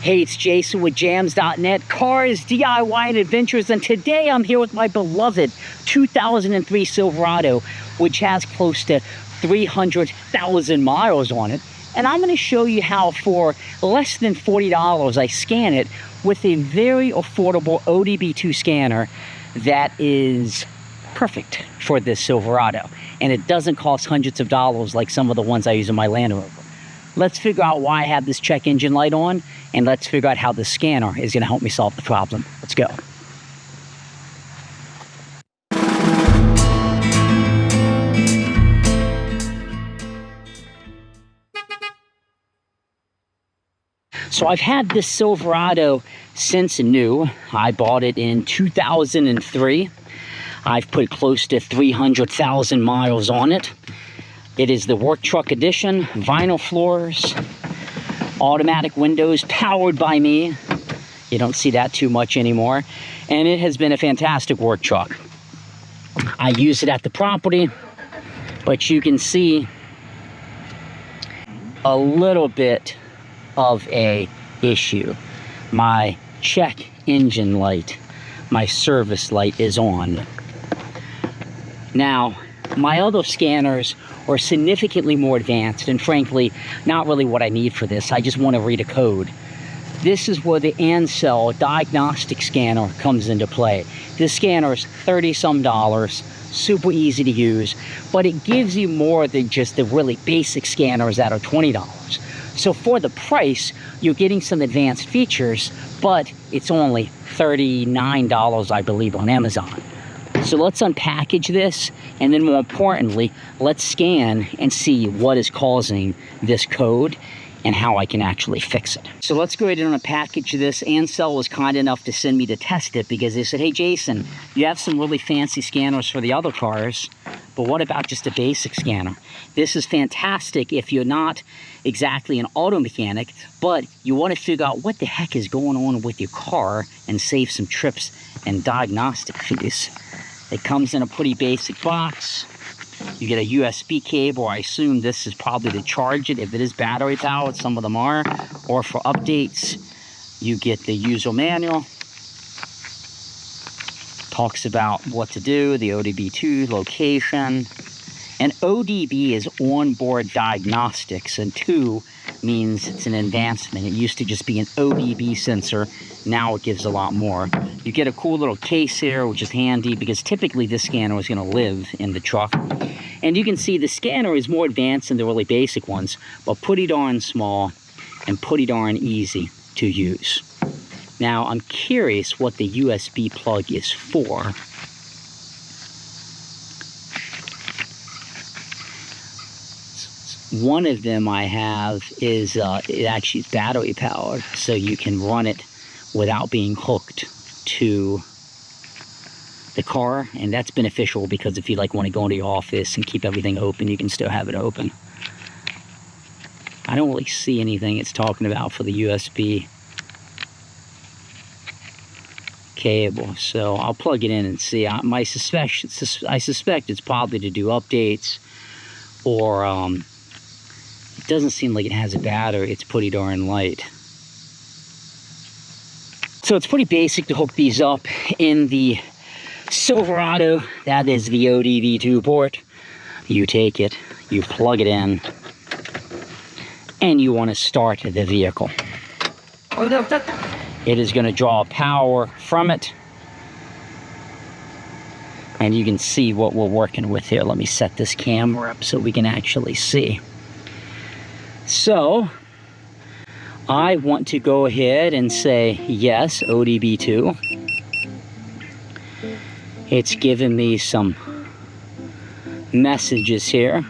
Hey, it's Jason with jams.net, cars, DIY, and adventures, and today I'm here with my beloved 2003 Silverado, which has close to 300,000 miles on it. And I'm going to show you how for less than $40 I scan it with a very affordable ODB II scanner that is perfect for this Silverado. And it doesn't cost hundreds of dollars like some of the ones I use in my Land Rover. Let's figure out why I have this check engine light on, and let's figure out how the scanner is going to help me solve the problem. Let's go. So I've had this Silverado since new. I bought it in 2003. I've put close to 300,000 miles on it. It is the work truck edition, vinyl floors, automatic windows, powered by me. You don't see that too much anymore. And it has been a fantastic work truck. I use it at the property, but you can see a little bit of a issue. My check engine light, my service light is on. Now, my other scanners are significantly more advanced and frankly, not really what I need for this. I just want to read a code. This is where the Ancel Diagnostic scanner comes into play. This scanner is $30-some, super easy to use, but it gives you more than just the really basic scanners that are $20. So for the price, you're getting some advanced features, but it's only $39, I believe, on Amazon. So let's unpackage this, and then more importantly, let's scan and see what is causing this code and how I can actually fix it. So let's go ahead and unpackage this. Ancel was kind enough to send me to test it because they said, hey Jason, you have some really fancy scanners for the other cars, but what about just a basic scanner? This is fantastic if you're not exactly an auto mechanic, but you want to figure out what the heck is going on with your car and save some trips and diagnostic fees. It comes in a pretty basic box. You get a USB cable. I assume this is probably to charge it if it is battery powered. Some of them are. Or for updates, you get the user manual. Talks about what to do, the ODB II location. And ODB is onboard diagnostics, and 2 means it's an advancement. It used to just be an ODB sensor. Now it gives a lot more. You get a cool little case here, which is handy because typically this scanner is going to live in the truck. And you can see the scanner is more advanced than the really basic ones, but pretty darn small and pretty darn easy to use. Now, I'm curious what the USB plug is for. One of them I have is, it actually is battery powered, so you can run it without being hooked to the car, and that's beneficial because if you like want to go into your office and keep everything open, you can still have it open. I don't really see anything it's talking about for the USB cable, so I'll plug it in and see. I suspect it's probably to do updates, or it doesn't seem like it has a battery. It's pretty darn light. So it's pretty basic to hook these up in the Silverado. That is the ODB II port. You take it, you plug it in, and you want to start the vehicle. It is going to draw power from it. And you can see what we're working with here. Let me set this camera up so we can actually see. So, I want to go ahead and say, yes, ODB II. It's giving me some messages here.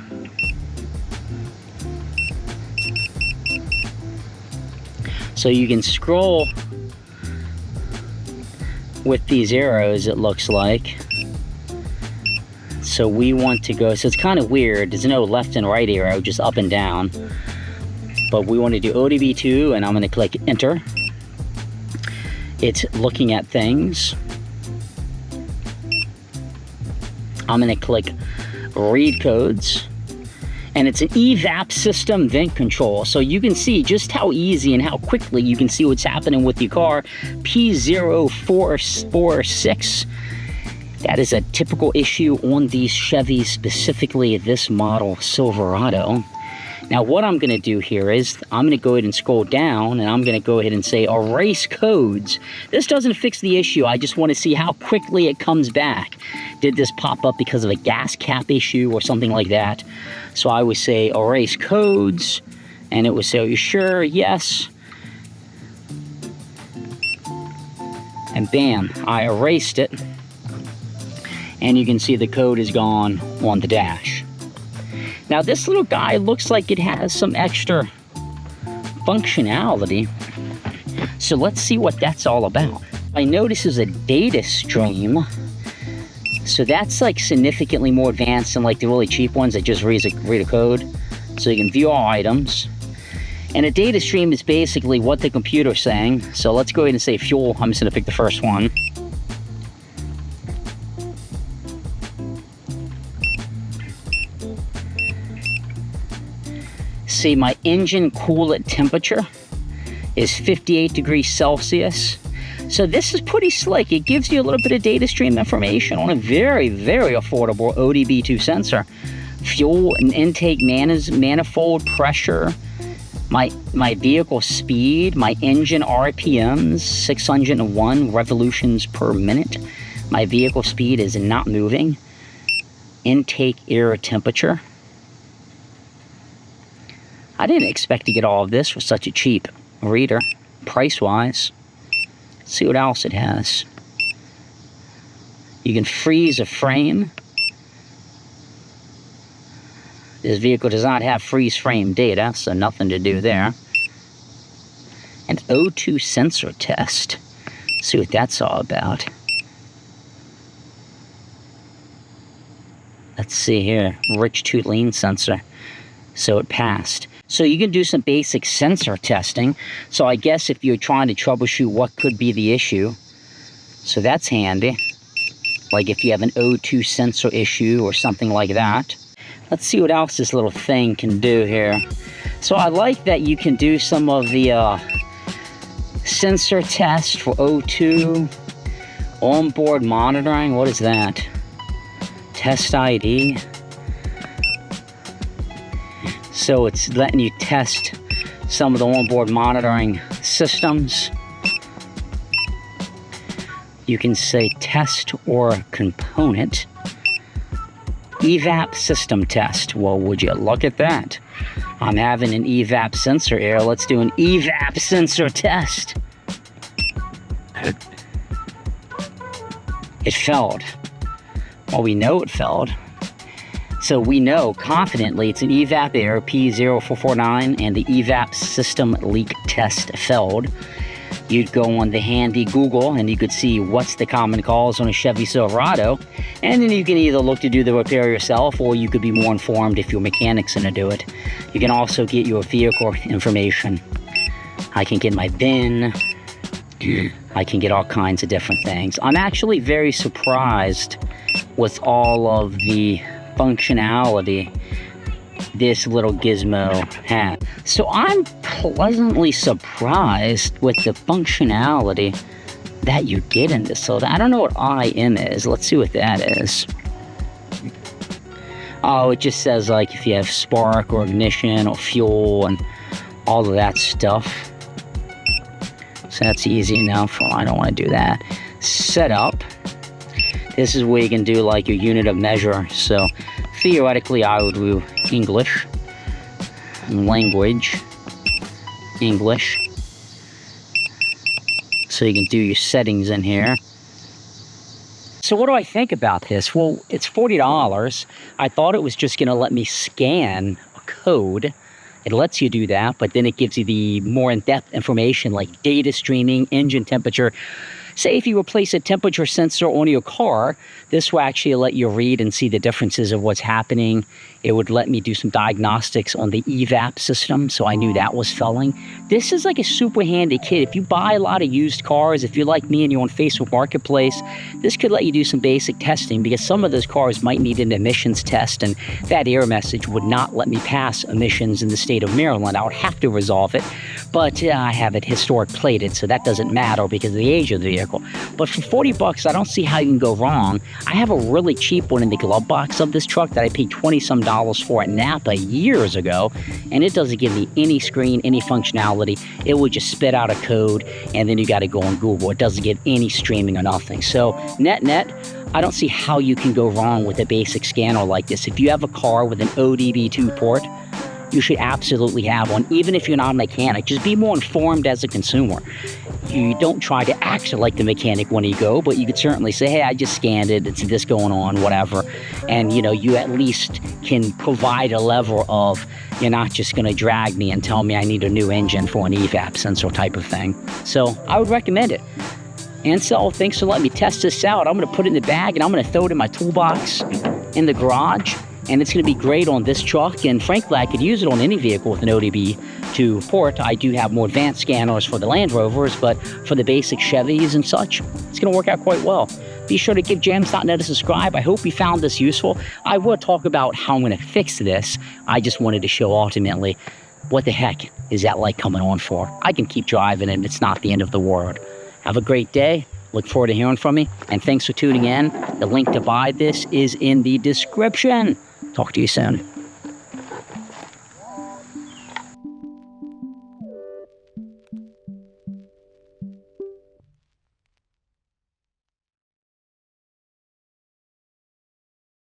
So you can scroll with these arrows, it looks like. So we want to go, so it's kind of weird. There's no left and right arrow, just up and down. But we want to do ODB II, and I'm going to click enter. It's looking at things. I'm going to click read codes. And it's an evap system vent control. So you can see just how easy and how quickly you can see what's happening with your car. P0446. That is a typical issue on these Chevys, specifically this model Silverado. Now what I'm going to do here is I'm going to go ahead and scroll down, and I'm going to go ahead and say erase codes. This doesn't fix the issue. I just want to see how quickly it comes back. Did this pop up because of a gas cap issue or something like that? So I would say erase codes, and it would say, are you sure? Yes. And bam, I erased it. And you can see the code is gone on the dash. Now this little guy looks like it has some extra functionality. So let's see what that's all about. I notice is a data stream. So that's like significantly more advanced than like the really cheap ones that just read a code. So you can view all items. And a data stream is basically what the computer's saying. So let's go ahead and say fuel. I'm just gonna pick the first one. See, my engine coolant temperature is 58 degrees Celsius. So this is pretty slick. It gives you a little bit of data stream information on a very, very affordable ODB II sensor. Fuel and intake manifold pressure, my vehicle speed, my engine RPMs, 601 revolutions per minute. My vehicle speed is not moving. Intake air temperature. I didn't expect to get all of this for such a cheap reader, price-wise. Let's see what else it has. You can freeze a frame. This vehicle does not have freeze frame data, so nothing to do there. An O2 sensor test. Let's see what that's all about. Let's see here, rich tooth lean sensor. So it passed. So you can do some basic sensor testing. So I guess if you're trying to troubleshoot what could be the issue, so that's handy. Like if you have an O2 sensor issue or something like that. Let's see what else this little thing can do here. So I like that you can do some of the sensor test for O2, onboard monitoring. What is that? Test ID. So it's letting you test some of the onboard monitoring systems. You can say test or component. Evap system test. Well, would you look at that? I'm having an evap sensor error. Let's do an evap sensor test. It failed. Well, we know it failed. So we know confidently it's an evap error P0449 and the evap system leak test failed. You'd go on the handy Google and you could see what's the common cause on a Chevy Silverado, and then you can either look to do the repair yourself, or you could be more informed if your mechanic's gonna do it. You can also get your vehicle information. I can get my VIN. I can get all kinds of different things. I'm actually very surprised with all of the functionality this little gizmo has. So I'm pleasantly surprised with the functionality that you get in this. So I don't know what IM is. Let's see what that is. Oh, it just says like if you have spark or ignition or fuel and all of that stuff. So that's easy enough. Well, I don't want to do that. Setup. This is where you can do like your unit of measure. So theoretically I would do English, language, English. So you can do your settings in here. So what do I think about this? Well, it's $40. I thought it was just gonna let me scan a code. It lets you do that, but then it gives you the more in-depth information like data streaming, engine temperature. say if you replace a temperature sensor on your car, this will actually let you read and see the differences of what's happening. It would let me do some diagnostics on the evap system, so I knew that was failing. This is like a super handy kit. If you buy a lot of used cars, if you're like me and you're on Facebook Marketplace, this could let you do some basic testing, because some of those cars might need an emissions test, and that error message would not let me pass emissions in the state of Maryland. I would have to resolve it, but I have it historic plated, so that doesn't matter because of the age of the vehicle. But for 40 bucks, I don't see how you can go wrong. I have a really cheap one in the glove box of this truck that I paid $20-some for at Napa years ago, and it doesn't give me any screen, any functionality. It would just spit out a code, and then you got to go on Google. It doesn't give any streaming or nothing. So net, I don't see how you can go wrong with a basic scanner like this. If you have a car with an ODB II port, you should absolutely have one, even if you're not a mechanic. Just be more informed as a consumer. You don't try to act like the mechanic when you go, but you could certainly say, hey, I just scanned it, it's this going on, whatever. And, you know, you at least can provide a level of, you're not just going to drag me and tell me I need a new engine for an evap sensor type of thing. So I would recommend it. Ancel, thanks for letting me test this out. I'm going to put it in the bag, and I'm going to throw it in my toolbox in the garage. And it's going to be great on this truck, and frankly, I could use it on any vehicle with an ODB II port. I do have more advanced scanners for the Land Rovers, but for the basic Chevys and such, it's going to work out quite well. Be sure to give jams.net a subscribe. I hope you found this useful. I will talk about how I'm going to fix this. I just wanted to show ultimately, what the heck is that light coming on for? I can keep driving, and it's not the end of the world. Have a great day. Look forward to hearing from me, and thanks for tuning in. The link to buy this is in the description. Talk to you soon.